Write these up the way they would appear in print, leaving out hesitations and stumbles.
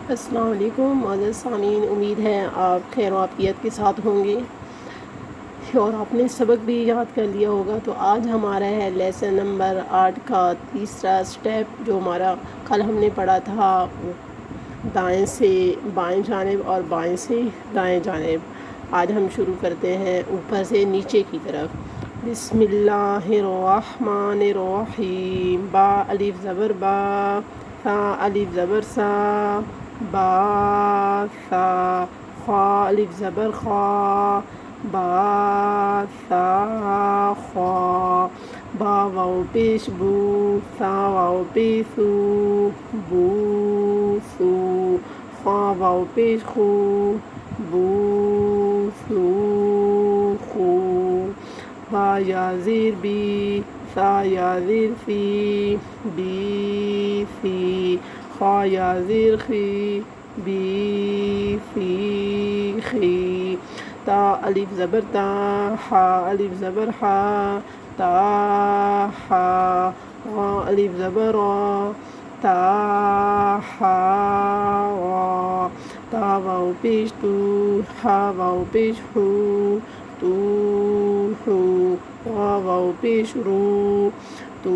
السلام علیکم معزز سامعین، امید ہے آپ خیر و عافیت کے ساتھ ہوں گے اور آپ نے سبق بھی یاد کر لیا ہوگا۔ تو آج ہمارا ہے لیسن نمبر 8 کا تیسرا سٹیپ، جو ہمارا کل ہم نے پڑھا تھا دائیں سے بائیں جانب اور بائیں سے دائیں جانب۔ آج ہم شروع کرتے ہیں اوپر سے نیچے کی طرف۔ بسم اللہ الرحمن الرحیم۔ با الف زبر با، ثا الف زبر سا، با ثا، خا الف زبر خا، با ثا خا، با واو پیش بو، ثا واو پیش سو، بو سو، خا واو پیش خو، بو سو خو، با یا زیر بی، ثا یا زیر سی، بی سی، خا یا زیر خی، بی سی خی، تا الف زبر تا، حا الف زبر حا، تا حا، غا الف زبر غا، تا حا غا، تا واو پیش تو، حا واو پیش حو، تو حو، غا واو پیش رو، تو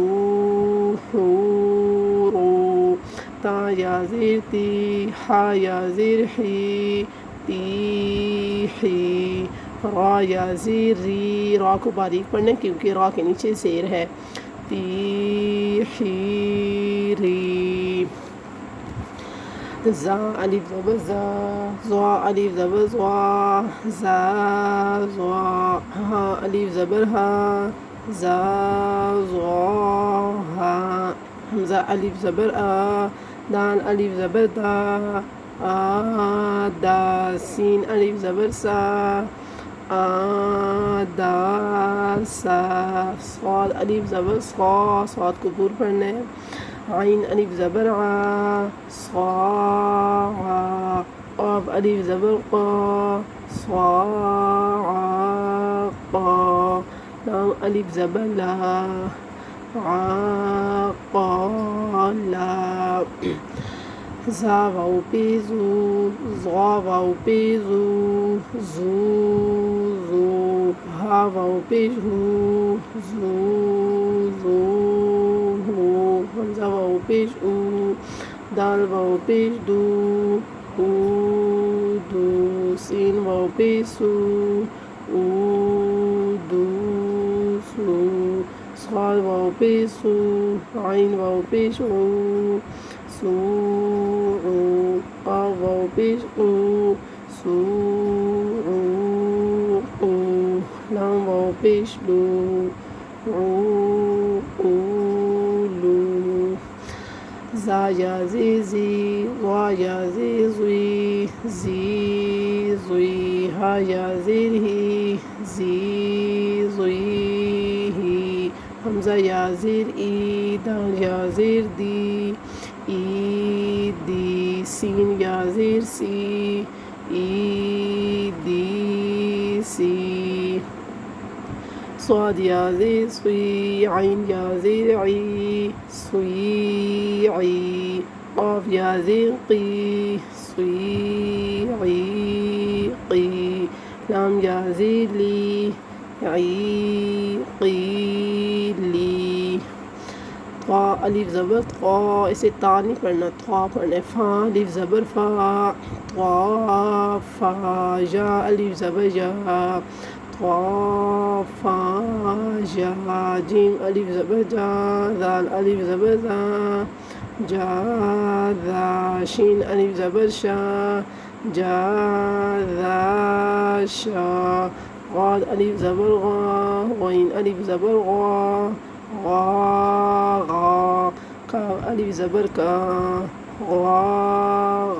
حو رو، تا یا زیر تی، حا یا زیر حی، تی حی، را یا زیر ری، را کو باریک پڑھنا کیونکہ را کے نیچے زیر ہے، تی حی ری، زا الف زبر زا، زوا الف زبر زوا، زا زوا، ہا الف زبر ہا، زا زوا ہا، حمزہ الف زبر آ، دال الف زبر دا، آ دا، سین الف زبر سا، آ دا سا، صاد الف زبر صا، صاد کو پور پڑھنا ہے، عین الف زبر عا، صا عا، قاف الف زبر قا، صا عا قا، لام الف زبر لا، عا قا لا، زا واو پی زو، زا واو پی زو، زو زو، ہا واو پیش ہو، زو زو ہو، حمزہ واو پیش او، دال واو پیش دو، او دو، سین واو پیش سو، او دو سو، صاد واو پیش سو، عین واو پیش او، سو او، قاف واو پیش او، سو او او، لام واو پیش لو، او او لو، زا یا زی زی، وا یا زی زوی، زی زوی، ہا یا زیر ہی، زی زوی ہی، حمزہ یا زیر ای، دال یا زیر دی، ای دی، سین یا زیر سی، ای دی سی، صاد یا زیر سوی، عین یا زیر عی، سوی عی، قاف یا زیر قی، سوی عی قی، لام یا زیر لی، عی قی لی، طا الف زبر طا، اسے تا نہیں پڑھنا، طا پڑھنا ہے، فا الف زبر فا، طا فا، جا الف زبر جا، طا فا جا، جیم الف زبر جا، ذال الف زبر زا، جا ذا، شین الف زبر شا، جا ذا شا، غاد الف زبر غا، غین الف زبر غا، غا غا، کاف الف زبر کا، غا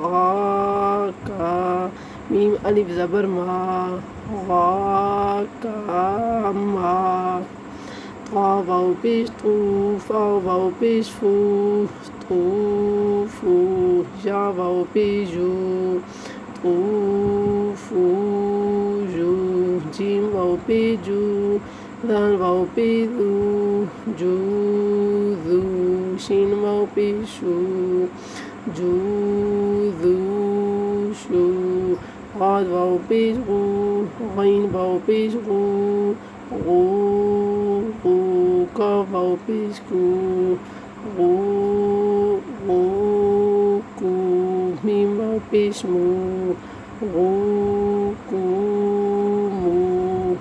غا کا، میم الف زبر ما، غا کا ما، طا واو پیش تو، فا واو پیش فو، تو فو، جا واو پیش جو، تو فو جو، جیم واو پیش جو، ذال واو پیش ذو، جو ذو، شین واو پیش شو، جو ذو غاد واو پیش غو، غین واو پیش غو، غو غو، کاف واو پیش کو، غو غو کو، میم واو پیش مو، غو کو مو،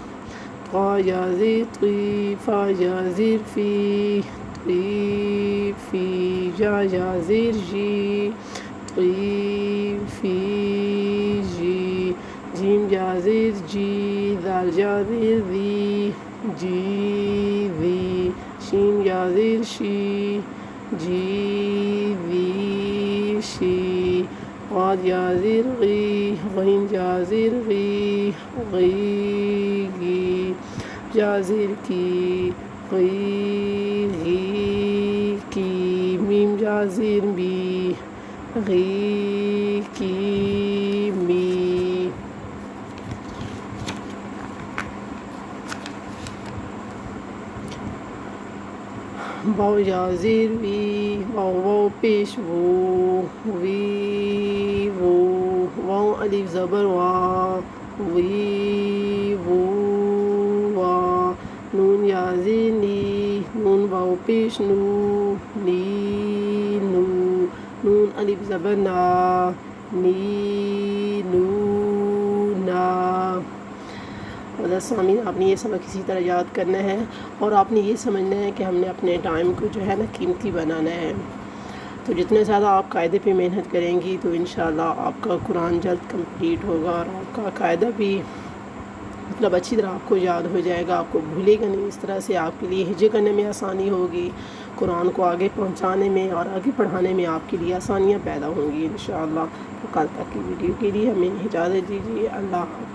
طا یا زیر طی، فا یا زیر فی، طی فی، جا یا زیر جی، طی فی جی، جیم یا زیر جی، دال یا زیر دی، جی دی، شین یا زیر شی، جی دی شی، غاد یا زیر غی، غین یا زیر غی، غی گی، جا زیر کی، غی غی کی، میم جا زیر می، غی کی می، واو یا زیر وی، واو واو پیش وو، وی وو، واو الف زبر وا، وی وو وا، نون یا زیر نی، نون واو پیش نو، نی نو، نون الف زبر نا، نی نو نا۔ سامعین، آپ نے یہ سبق اسی طرح یاد کرنا ہے اور آپ نے یہ سمجھنا ہے کہ ہم نے اپنے ٹائم کو جو ہے نا قیمتی بنانا ہے۔ تو جتنے زیادہ آپ قاعدے پہ محنت کریں گی تو انشاءاللہ آپ کا قرآن جلد کمپلیٹ ہوگا اور آپ کا قاعدہ بھی مطلب اچھی طرح آپ کو یاد ہو جائے گا، آپ کو بھولے گا نہیں۔ اس طرح سے آپ کے لیے ہجے کرنے میں آسانی ہوگی، قرآن کو آگے پہنچانے میں اور آگے پڑھانے میں آپ کے لیے آسانیاں پیدا ہوں گی انشاءاللہ۔ تو کل تک کی ویڈیو کے لیے ہمیں اجازت دیجیے۔ اللہ حافظ۔